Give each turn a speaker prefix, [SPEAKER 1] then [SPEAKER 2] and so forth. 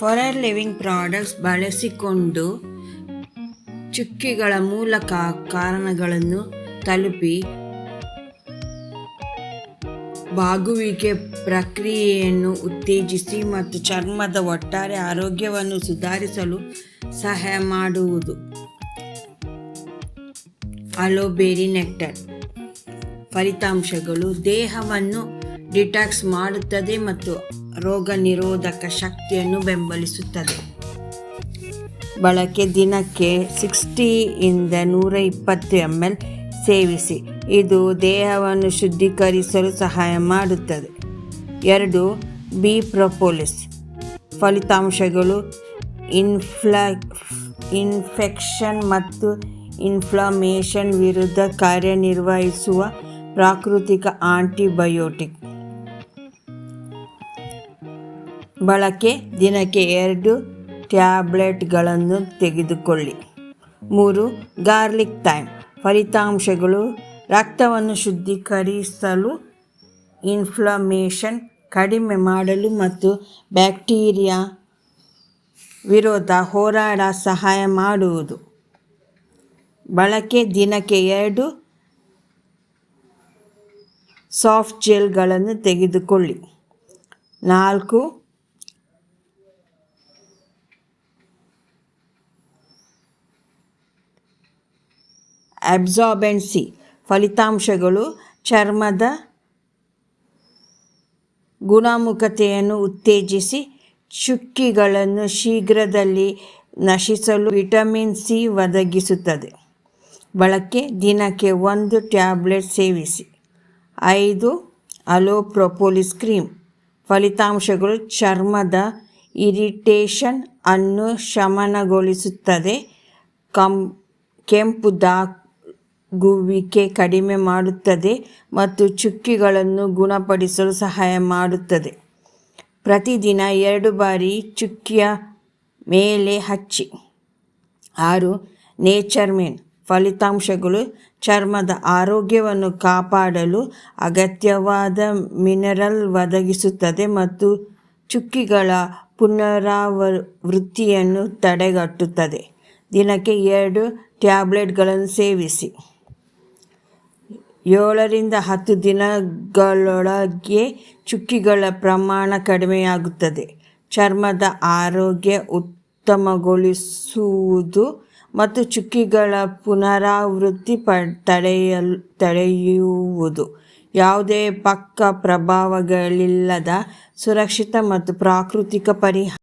[SPEAKER 1] Foreign living products ಬಳಸಿಕೊಂಡು ಚುಕ್ಕೆಗಳ ಮೂಲಕ ಕಾರಣಗಳನ್ನು ತಲುಪಿ ಬಾಗುವಿಕೆ ಪ್ರಕ್ರಿಯೆಯನ್ನು ಉತ್ತೇಜಿಸಿ ಮತ್ತು ಚರ್ಮದ ಒಟ್ಟಾರೆ ಆರೋಗ್ಯವನ್ನು ಸುಧಾರಿಸಲು ಸಹಾಯ ಮಾಡುವುದು. ಅಲೋಬೆರಿ ನೆಕ್ಟರ್ ಫಲಿತಾಂಶಗಳು ದೇಹವನ್ನು ಡಿಟಾಕ್ಸ್ ಮಾಡುತ್ತದೆ ಮತ್ತು ರೋಗ ನಿರೋಧಕ ಶಕ್ತಿಯನ್ನು ಬೆಂಬಲಿಸುತ್ತದೆ. ಬಳಕೆ ದಿನಕ್ಕೆ 60 ರಿಂದ 120 ml ಸೇವಿಸಿ. ಇದು ದೇಹವನ್ನು ಶುದ್ಧೀಕರಿಸಲು ಸಹಾಯ ಮಾಡುತ್ತದೆ. 2. ಬಿ ಪ್ರೊಪೋಲಿಸ್ ಫಲಿತಾಂಶಗಳು ಇನ್ಫೆಕ್ಷನ್ ಮತ್ತು ಇನ್ಫ್ಲಮೇಷನ್ ವಿರುದ್ಧ ಕಾರ್ಯನಿರ್ವಹಿಸುವ ಪ್ರಾಕೃತಿಕ ಆಂಟಿಬಯೋಟಿಕ್. ಬಳಕೆ ದಿನಕ್ಕೆ 2 ಟ್ಯಾಬ್ಲೆಟ್ಗಳನ್ನು ತೆಗೆದುಕೊಳ್ಳಿ. 3. ಗಾರ್ಲಿಕ್ ಥೈಮ್ ಫಲಿತಾಂಶಗಳು ರಕ್ತವನ್ನು ಶುದ್ಧೀಕರಿಸಲು, ಇನ್ಫ್ಲಮೇಷನ್ ಕಡಿಮೆ ಮಾಡಲು ಮತ್ತು ಬ್ಯಾಕ್ಟೀರಿಯಾ ವಿರುದ್ಧ ಹೋರಾಡ ಸಹಾಯ ಮಾಡುವುದು. ಬಳಕೆ ದಿನಕ್ಕೆ 2 ಸಾಫ್ಟ್ ಜೆಲ್ಗಳನ್ನು ತೆಗೆದುಕೊಳ್ಳಿ. 4. ಅಬ್ಸಾರ್ಬೆಂಟ್ ಸಿ ಫಲಿತಾಂಶಗಳು ಚರ್ಮದ ಗುಣಮುಖತೆಯನ್ನು ಉತ್ತೇಜಿಸಿ ಚುಕ್ಕೆಗಳನ್ನು ಶೀಘ್ರದಲ್ಲಿ ನಶಿಸಲು ವಿಟಮಿನ್ ಸಿ ಒದಗಿಸುತ್ತದೆ. ಬಳಕೆ ದಿನಕ್ಕೆ 1 ಟ್ಯಾಬ್ಲೆಟ್ ಸೇವಿಸಿ. 5. ಅಲೋ ಪ್ರೊಪೋಲಿಸ್ ಕ್ರೀಮ್ ಫಲಿತಾಂಶಗಳು ಚರ್ಮದ ಇರಿಟೇಷನ್ ಅನ್ನು ಶಮನಗೊಳಿಸುತ್ತದೆ, ಕೆಂಪುದಾಗುವಿಕೆ ಕಡಿಮೆ ಮಾಡುತ್ತದೆ ಮತ್ತು ಚುಕ್ಕೆಗಳನ್ನು ಗುಣಪಡಿಸಲು ಸಹಾಯ ಮಾಡುತ್ತದೆ. ಪ್ರತಿದಿನ 2 ಬಾರಿ ಚುಕ್ಕೆಯ ಮೇಲೆ ಹಚ್ಚಿ. 6. ನೇಚರ್ಮೇನ್ ಫಲಿತಾಂಶಗಳು ಚರ್ಮದ ಆರೋಗ್ಯವನ್ನು ಕಾಪಾಡಲು ಅಗತ್ಯವಾದ ಮಿನರಲ್ ಒದಗಿಸುತ್ತದೆ ಮತ್ತು ಚುಕ್ಕೆಗಳ ಪುನರಾವೃತ್ತಿಯನ್ನು ತಡೆಗಟ್ಟುತ್ತದೆ. ದಿನಕ್ಕೆ 2 ಟ್ಯಾಬ್ಲೆಟ್ಗಳನ್ನು ಸೇವಿಸಿ. 7 ರಿಂದ 10 ದಿನಗಳೊಳಗೆ ಚುಕ್ಕೆಗಳ ಪ್ರಮಾಣ ಕಡಿಮೆಯಾಗುತ್ತದೆ. ಚರ್ಮದ ಆರೋಗ್ಯ ಉತ್ತಮಗೊಳಿಸುವುದು ಮತ್ತು ಚುಕ್ಕೆಗಳ ಪುನರಾವೃತ್ತಿ ತಡೆಯುವುದು. ಯಾವುದೇ ಪಕ್ಕ ಪ್ರಭಾವಗಳಿಲ್ಲದ ಸುರಕ್ಷಿತ ಮತ್ತು ಪ್ರಾಕೃತಿಕ ಪರಿಹಾರ.